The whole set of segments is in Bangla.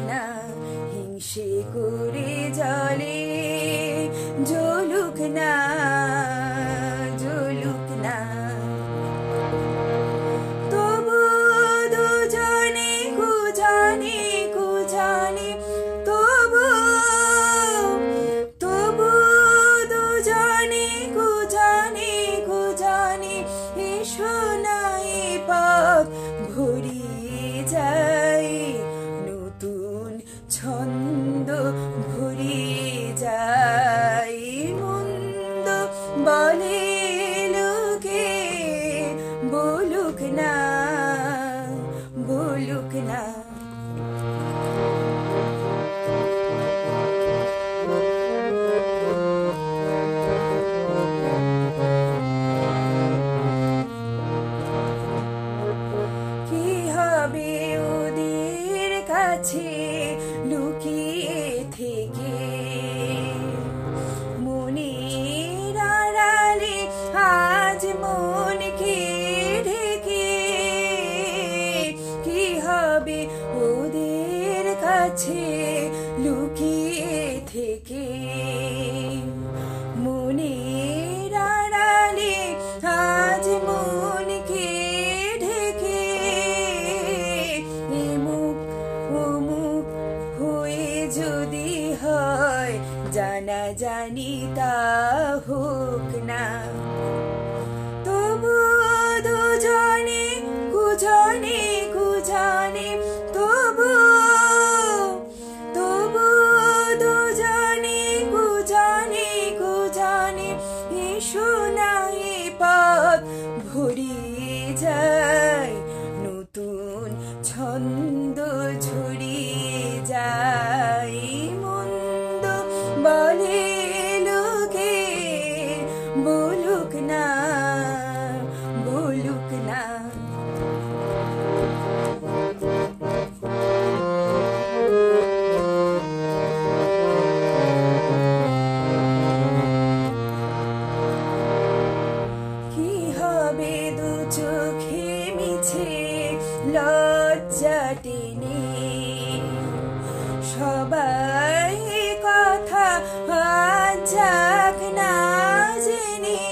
না হিংসে করে জলে জ্বলুক না জ্বলুক না তবু দুজনে কুজানে কুজানে তবু তবু দুজনে কুজানে কুজানে এসো না এ পথ ভরিয়ে যায় নতুন ছন্দ ভরিয়ে যায় মন্দ বলে লোকে বলুক না বলুক না কি হবে ওদের কাছে লুকিয়ে থেকে মনের আড়ালে আজ মনকে ঢেকে কি হবে ওদের কাছে লুকিয়ে থেকে মনের আড়ালে আজ মনকে ঢেকে এমুক ওমুক হয়ে যদি হয় জানা জানি তা হোক না তবু দুজনে কুজনে কুজনে তবু তবু দুজনে কুজনে কুজনে এসো না এ পথ ভরিয়ে যায় নতুন ছন্দ ঝরিয়ে যায় মন্দ বলে লোকে বলুক না বলুক না কি হবে দু চোখে মিছে লজ্জা টেনে সবাই কথা যাক না জেনে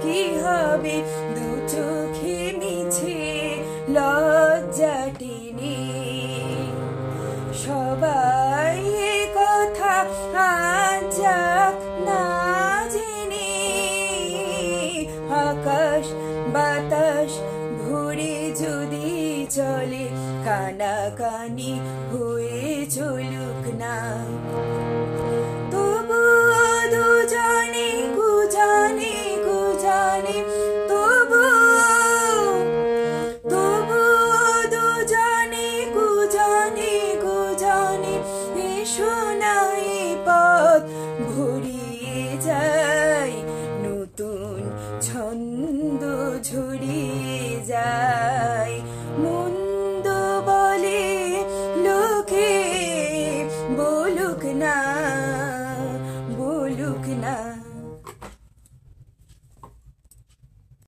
কি হবে দু চোখে মিছে লজ্জা টেনে সবাই কথা যাক না জেনে আকাশ বাতাস ভরে যদি চলে কানাকানি হয়ে চলুক না তবু দুজনে কুজানে কুজানে তবু তবু দুজনে কুজানে কুজানে এসো না এ পথ ভরিয়ে যায় নতুন ছন্দ ঝরিয়ে যায়